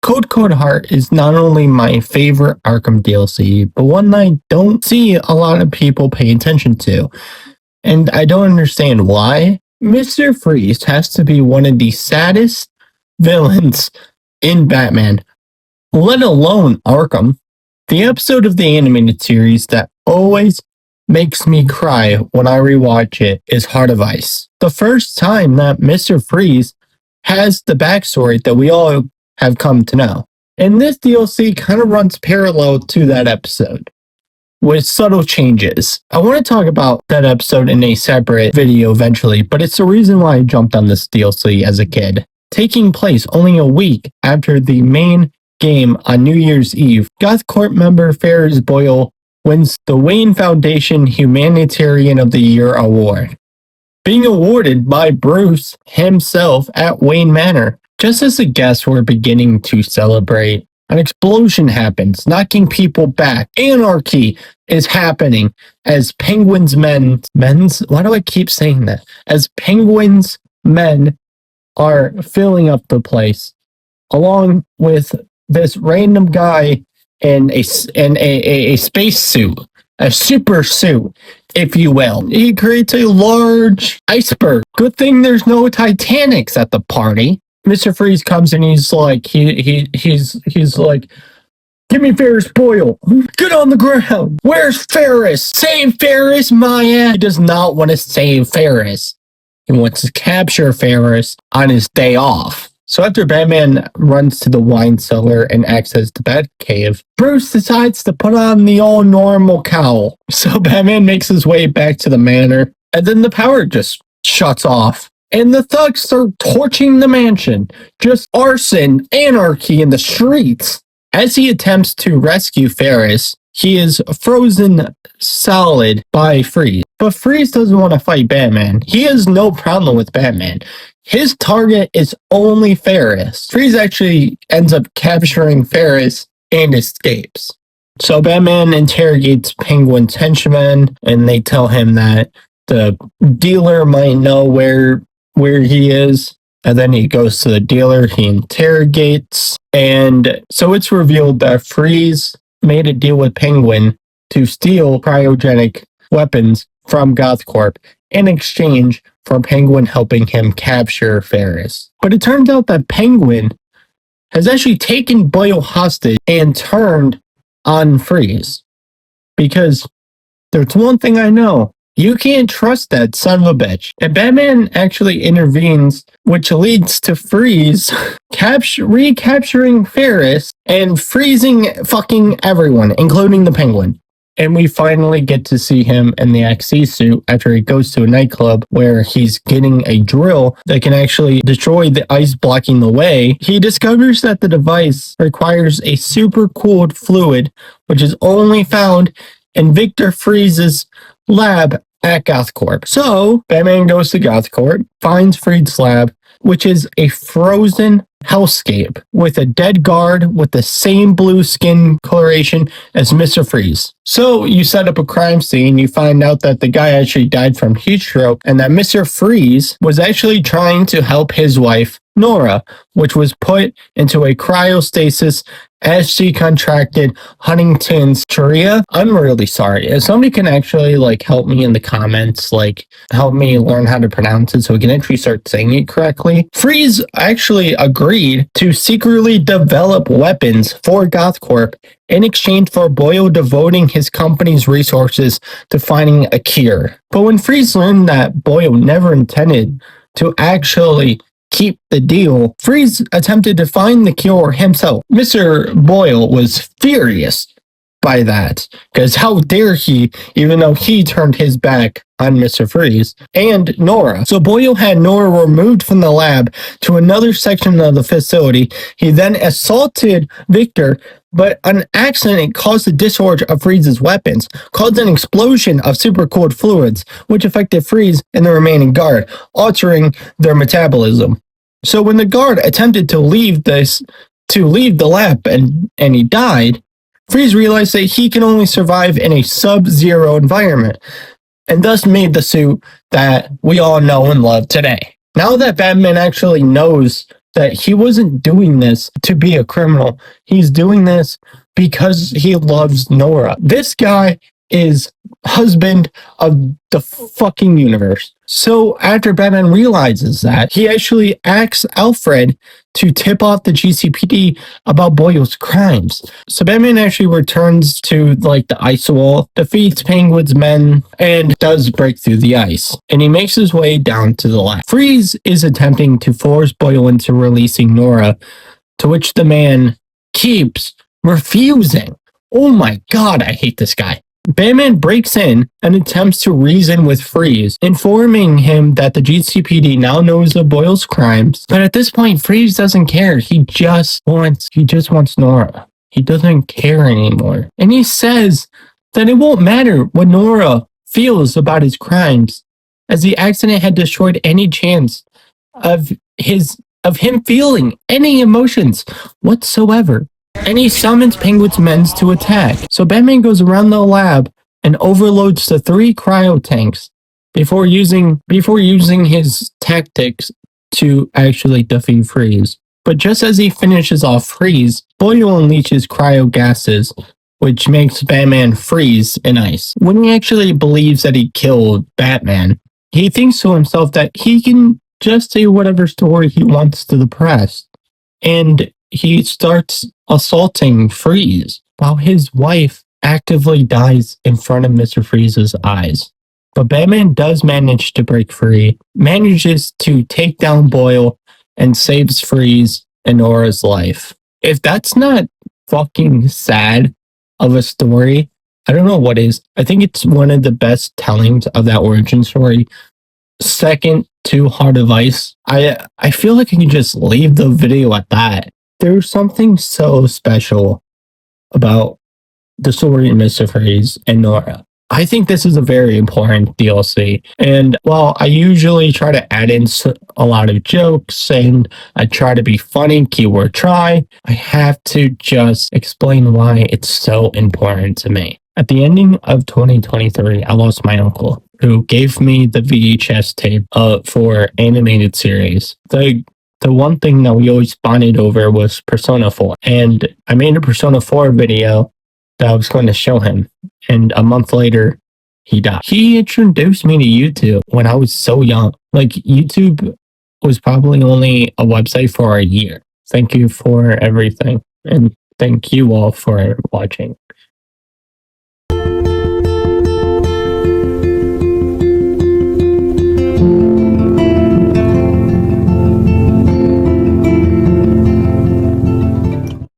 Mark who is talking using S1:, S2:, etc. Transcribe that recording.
S1: Cold Heart is not only my favorite Arkham DLC, but one I don't see a lot of people pay attention to. And I don't understand why. Mr. Freeze has to be one of the saddest villains in Batman, let alone Arkham. The episode of the animated series that always makes me cry when I rewatch it is Heart of Ice. The first time that Mr. Freeze has the backstory that we all have come to know. And this DLC kind of runs parallel to that episode with subtle changes. I want to talk about that episode in a separate video eventually, but it's the reason why I jumped on this DLC as a kid. Taking place only a week after the main game on New Year's Eve, GothCorp member Ferris Boyle wins the Wayne Foundation Humanitarian of the Year award, being awarded by Bruce himself at Wayne Manor. Just as the guests were beginning to celebrate, an explosion happens, knocking people back. Anarchy is happening as Penguin's why do I keep saying that? As Penguin's men are filling up the place, along with this random guy in a space suit, a super suit, if you will. He creates a large iceberg. Good thing there's no Titanics at the party. Mr. Freeze comes and he's like, he's like, give me Ferris Boyle. Get on the ground. Where's Ferris? Save Ferris, Maya. He does not want to save Ferris. He wants to capture Ferris on his day off. So after Batman runs to the wine cellar and accesses the Batcave, Bruce decides to put on the all-normal cowl. So Batman makes his way back to the manor, and then the power just shuts off. And the thugs start torching the mansion. Just arson, anarchy in the streets. As he attempts to rescue Ferris, he is frozen solid by Freeze. But Freeze doesn't want to fight Batman. He has no problem with Batman. His target is only Ferris. Freeze actually ends up capturing Ferris and escapes. So Batman interrogates Penguin's henchmen, and they tell him that the dealer might know where he is. And then he goes to the dealer, he interrogates, and so it's revealed that Freeze made a deal with Penguin to steal cryogenic weapons from GothCorp in exchange for Penguin helping him capture Ferris. But it turns out that Penguin has actually taken Boyle hostage and turned on Freeze. Because there's one thing I know. You can't trust that son of a bitch. And Batman actually intervenes, which leads to Freeze recapturing Ferris and freezing fucking everyone, including the Penguin. And we finally get to see him in the XC suit after he goes to a nightclub where he's getting a drill that can actually destroy the ice blocking the way. He discovers that the device requires a super cooled fluid, which is only found in Victor Freeze's lab at GothCorp. So Batman goes to GothCorp, finds Freeze's lab, which is a frozen hellscape with a dead guard with the same blue skin coloration as Mr. Freeze. So you set up a crime scene, you find out that the guy actually died from heat stroke and that Mr. Freeze was actually trying to help his wife, Nora, which was put into a cryostasis as she contracted Huntington's chorea. I'm really sorry. If somebody can actually help me in the comments, help me learn how to pronounce it so we can actually start saying it correctly. Freeze actually agreed to secretly develop weapons for GothCorp in exchange for Boyle devoting his company's resources to finding a cure. But when Freeze learned that Boyle never intended to actually keep the deal, Freeze attempted to find the cure himself. Mr. Boyle was furious by that, because how dare he, even though he turned his back on Mr. Freeze and Nora. So Boyle had Nora removed from the lab to another section of the facility. He then assaulted Victor, but an accident caused the discharge of Freeze's weapons, caused an explosion of supercooled fluids, which affected Freeze and the remaining guard, altering their metabolism. So when the guard attempted to leave the lab and he died, Freeze realized that he can only survive in a sub-zero environment, and thus made the suit that we all know and love today. Now that Batman actually knows that he wasn't doing this to be a criminal. He's doing this because he loves Nora. This guy is husband of the fucking universe. So after Batman realizes that, he actually asks Alfred to tip off the GCPD about Boyle's crimes. So Batman actually returns to the ice wall, defeats Penguin's men, and does break through the ice. And he makes his way down to the lab. Freeze is attempting to force Boyle into releasing Nora, to which the man keeps refusing. Oh my god, I hate this guy. Batman breaks in and attempts to reason with Freeze, informing him that the GCPD now knows of Boyle's crimes. But at this point, Freeze doesn't care. He just wants Nora. He doesn't care anymore. And he says that it won't matter what Nora feels about his crimes, as the accident had destroyed any chance of him feeling any emotions whatsoever. And he summons Penguin's men to attack. So Batman goes around the lab and overloads the 3 cryo tanks before using his tactics to actually defeat Freeze. But just as he finishes off Freeze, Boyle unleashes cryo gases, which makes Batman freeze in ice. When he actually believes that he killed Batman, he thinks to himself that he can just say whatever story he wants to the press. And he starts assaulting Freeze while his wife actively dies in front of Mr. Freeze's eyes. But Batman does manage to break free, manages to take down Boyle, and saves Freeze and Nora's life. If that's not fucking sad of a story, I don't know what is. I think it's one of the best tellings of that origin story. Second to Heart of Ice. I feel like I can just leave the video at that. There's something so special about the story of Mr. Freeze and Nora. I think this is a very important DLC. And while I usually try to add in a lot of jokes and I try to be funny, keyword try, I have to just explain why it's so important to me. At the ending of 2023, I lost my uncle, who gave me the VHS tape for animated series. The one thing that we always bonded over was Persona 4. And I made a Persona 4 video that I was going to show him. And a month later, he died. He introduced me to YouTube when I was so young. YouTube was probably only a website for a year. Thank you for everything. And thank you all for watching.